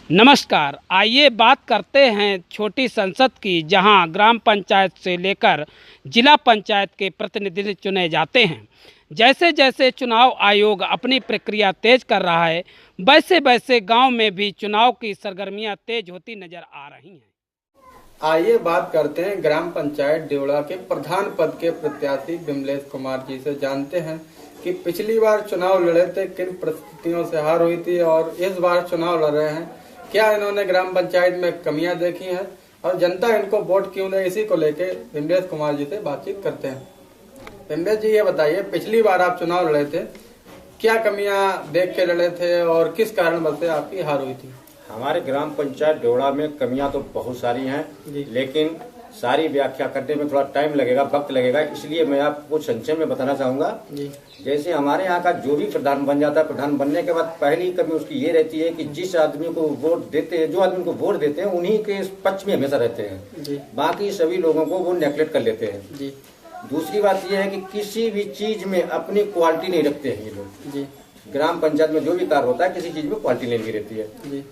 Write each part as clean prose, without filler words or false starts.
नमस्कार, आइए बात करते हैं छोटी संसद की, जहां ग्राम पंचायत से लेकर जिला पंचायत के प्रतिनिधि चुने जाते हैं। जैसे जैसे चुनाव आयोग अपनी प्रक्रिया तेज कर रहा है, वैसे वैसे गांव में भी चुनाव की सरगर्मियां तेज होती नजर आ रही हैं। आइए बात करते हैं ग्राम पंचायत देवड़ा के प्रधान पद के प्रत्याशी विमलेश कुमार जी से। जानते हैं कि पिछली बार चुनाव लड़े थे, किन परिस्थितियों से हार हुई थी और इस बार चुनाव लड़ रहे हैं। क्या इन्होंने ग्राम पंचायत में कमियां देखी हैं और जनता इनको वोट क्यों दे, इसी को लेके विमलेश कुमार जी से बातचीत करते हैं। विमलेश जी, ये बताइए, पिछली बार आप चुनाव लड़े थे, क्या कमियां देख के लड़े थे और किस कारण से आपकी हार हुई थी? हमारे ग्राम पंचायत देवड़ा में कमियां तो बहुत सारी हैं, लेकिन सारी व्याख्या करने में थोड़ा टाइम लगेगा, वक्त लगेगा, इसलिए मैं आपको संक्षेप में बताना चाहूंगा। जैसे हमारे यहाँ का जो भी प्रधान बन जाता है, प्रधान बनने के बाद पहली कमी उसकी ये रहती है कि जिस आदमी को वोट देते हैं, जो आदमी को वोट देते हैं, उन्हीं के पक्ष में हमेशा रहते हैं, बाकी सभी लोगों को वो नेग्लेक्ट कर लेते हैं। दूसरी बात यह है कि किसी भी चीज में अपनी क्वालिटी नहीं रखते हैं ये लोग। ग्राम पंचायत में जो भी कार्य होता है, किसी चीज में क्वालिटी नहीं रहती है।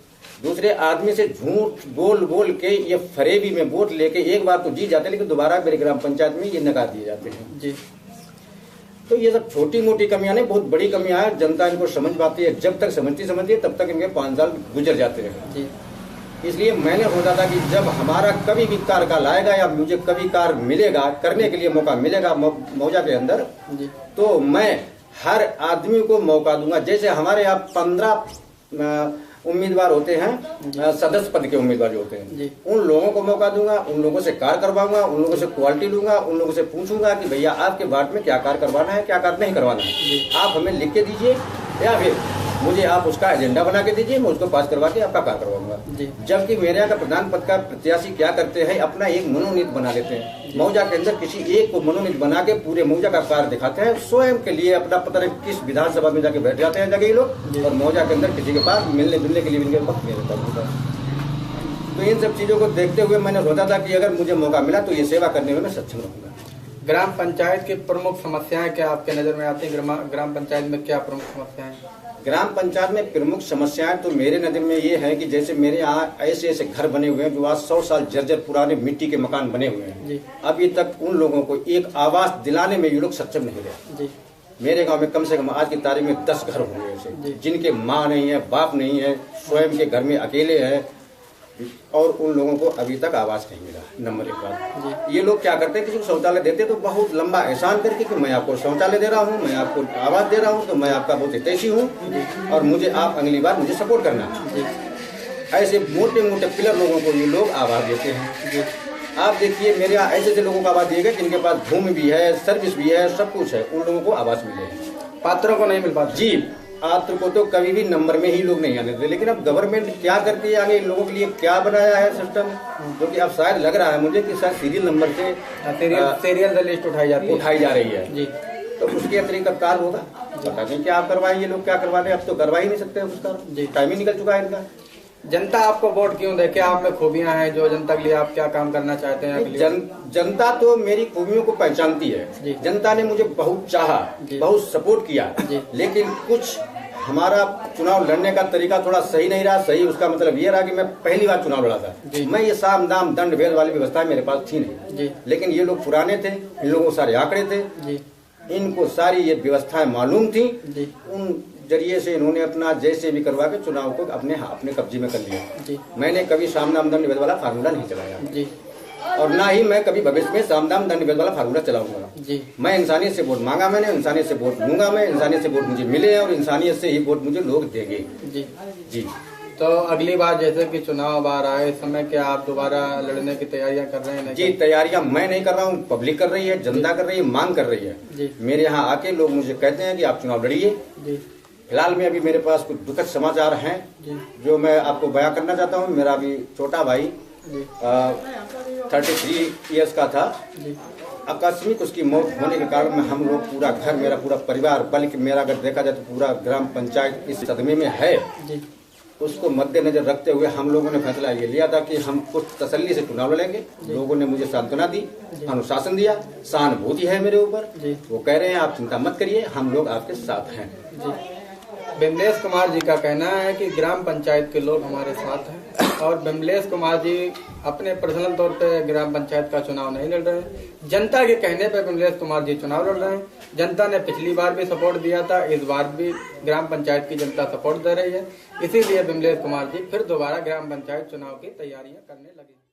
दूसरे आदमी से झूठ बोल बोल के ये फरेबी में वोट लेके एक बार तो जीत जाते हैं, लेकिन दोबारा मेरे ग्राम पंचायत में ये नकार दिए जाते हैं। तो ये सब छोटी मोटी कमियां नहीं, बहुत बड़ी कमियां हैं। जनता इनको समझ पाती है, जब तक समझती है तब तक इनके 5 साल गुजर जाते हैं। इसलिए मैंने सोचा था कि जब हमारा कभी भी कार्यकाल आएगा या मुझे कभी कार्य मिलेगा, करने के लिए मौका मिलेगा मौजा के अंदर, तो मैं हर आदमी को मौका दूंगा। जैसे हमारे यहाँ 15 उम्मीदवार होते हैं, सदस्य पद के उम्मीदवार जो होते हैं, उन लोगों को मौका दूंगा, उन लोगों से कार्य करवाऊंगा, उन लोगों से क्वालिटी लूंगा, उन लोगों से पूछूंगा कि भैया आपके वार्ड में क्या कार्य करवाना है, क्या कार्य नहीं करवाना है, आप हमें लिख के दीजिए या फिर मुझे आप उसका एजेंडा बना के दीजिए, मैं उसको पास करवा के आपका कार्य करवाऊंगा। जबकि मेरे यहाँ का प्रधान पद का प्रत्याशी क्या करते हैं, अपना एक मनोनीत बना लेते हैं, मौजा के अंदर किसी एक को मनोनीत बना के पूरे मौजा का कार्य दिखाते हैं, स्वयं के लिए अपना पता नहीं किस विधानसभा में जाके बैठ जाते हैं जगह ये लोग, और मौजा के अंदर किसी के पास मिलने जुलने के लिए इनके वक्त नहीं रहता। तो इन सब चीजों को देखते हुए मैंने सोचा था कि अगर मुझे मौका मिला तो ये सेवा करने में मैं सक्षम रहूंगा। ग्राम पंचायत की प्रमुख समस्याएं क्या आपके नजर में आती है? ग्राम पंचायत में क्या प्रमुख समस्याएं? ग्राम पंचायत में प्रमुख समस्याएं तो मेरे नजर में ये है कि जैसे मेरे यहाँ ऐसे ऐसे घर बने हुए हैं जो आज 100 साल जर्जर पुराने मिट्टी के मकान बने हुए हैं, अभी तक उन लोगों को एक आवास दिलाने में ये लोग सक्षम नहीं रहे। मेरे गांव में कम से कम आज की तारीख में 10 घर होंगे ऐसे, जिनके माँ नहीं है, बाप नहीं है, स्वयं के घर में अकेले हैं, और उन लोगों को अभी तक आवास नहीं मिला। नंबर 1 बात, ये लोग क्या करते हैं, किसी को शौचालय देते तो बहुत लंबा एहसान करके कि मैं आपको शौचालय दे रहा हूँ, मैं आपको आवास दे रहा हूँ, तो मैं आपका बहुत हितैषी हूँ और मुझे आप अगली बार मुझे सपोर्ट करना है। ऐसे मोटे मोटे पिलर लोगों को ये लोग आवास देते हैं। आप देखिए मेरे यहाँ ऐसे ऐसे लोगों को आवास दिए गए जिनके पास भूमि भी है, सर्विस भी है, सब कुछ है, उन लोगों को आवास मिले, पात्रों को नहीं मिल पाता। जी, पात्र को तो कभी भी नंबर में ही लोग नहीं आने देते। लेकिन अब गवर्नमेंट क्या करती है आगे, इन लोगों के लिए क्या बनाया है सिस्टम, जो कि अब शायद लग रहा है मुझे कि शायद सीरियल नंबर से सीरियल लिस्ट उठाई जा रही है। तो उसके अतिरिक्त अब कार्य होगा, पता नहीं क्या आप करवाएं, ये लोग क्या करवा रहे हैं, अब तो करवा ही नहीं सकते उसका, टाइम ही निकल चुका है इनका। जनता आपको वोट क्यों दे? क्या आप में खूबियां हैं जो जनता के लिए आप क्या काम करना चाहते हैं? जनता तो मेरी खूबियों को पहचानती है। जनता ने मुझे बहुत चाहा, बहुत सपोर्ट किया, लेकिन कुछ हमारा चुनाव लड़ने का तरीका थोड़ा सही नहीं रहा। सही उसका मतलब ये रहा कि मैं पहली बार चुनाव लड़ा था, मैं ये साम दाम दंड भेद वाली व्यवस्था मेरे पास थी नहीं, लेकिन ये लोग पुराने थे, इन लोगों को सारे आंकड़े थे, इनको सारी ये व्यवस्थाएं मालूम थी, उन जरिए से इन्होंने अपना जैसे भी करवा के चुनाव को अपने कब्जे में कर लिया। मैंने कभी साम दाम दंड भेद वाला फार्मूला नहीं चलाया और ना ही मैं कभी भविष्य में साम दाम दंड भेद वाला फार्मूला चलाऊंगा। मैं इंसानियत से वोट मांगा, मैंने इंसानियत से वोट लूंगा, मैं इंसानियत से वोट मुझे मिले और इंसानियत से ही वोट मुझे लोग देंगे। जी। तो अगली बार जैसे कि चुनाव आ रहा है, इस समय क्या आप दोबारा लड़ने की तैयारियां कर रहे हैं? जी, तैयारियां मैं नहीं कर रहा हूँ, पब्लिक कर रही है, जनता कर रही है, मांग कर रही है। मेरे यहाँ आके लोग मुझे कहते हैं कि आप चुनाव लड़िए। फिलहाल में अभी मेरे पास कुछ दुखद समाचार हैं जो मैं आपको बयां करना चाहता हूँ। मेरा अभी छोटा भाई 33 ईयर्स का था, आकस्मिक उसकी मौत होने के कारण में हम लोग पूरा घर, मेरा पूरा परिवार, बल्कि मेरा अगर देखा जाए तो पूरा ग्राम पंचायत इस सदमे में है। उसको मद्देनजर रखते हुए हम लोगों ने फैसला ये लिया था कि हम कुछ तसल्ली से चुनाव लड़ेंगे। लोगों ने मुझे सांत्वना दी, अनुशासन दिया, सहानुभूति है मेरे ऊपर। वो कह रहे हैं आप चिंता मत करिए, हम लोग आपके साथ हैं। विमलेश कुमार जी का कहना है कि ग्राम पंचायत के लोग हमारे साथ हैं और विमलेश कुमार जी अपने पर्सनल तौर पे ग्राम पंचायत का चुनाव नहीं लड़ रहे हैं। जनता के कहने पे विमलेश कुमार जी चुनाव लड़ रहे हैं। जनता ने पिछली बार भी सपोर्ट दिया था, इस बार भी ग्राम पंचायत की जनता सपोर्ट दे रही है। इसीलिए विमलेश कुमार जी फिर दोबारा ग्राम पंचायत चुनाव की तैयारियां करने लगे।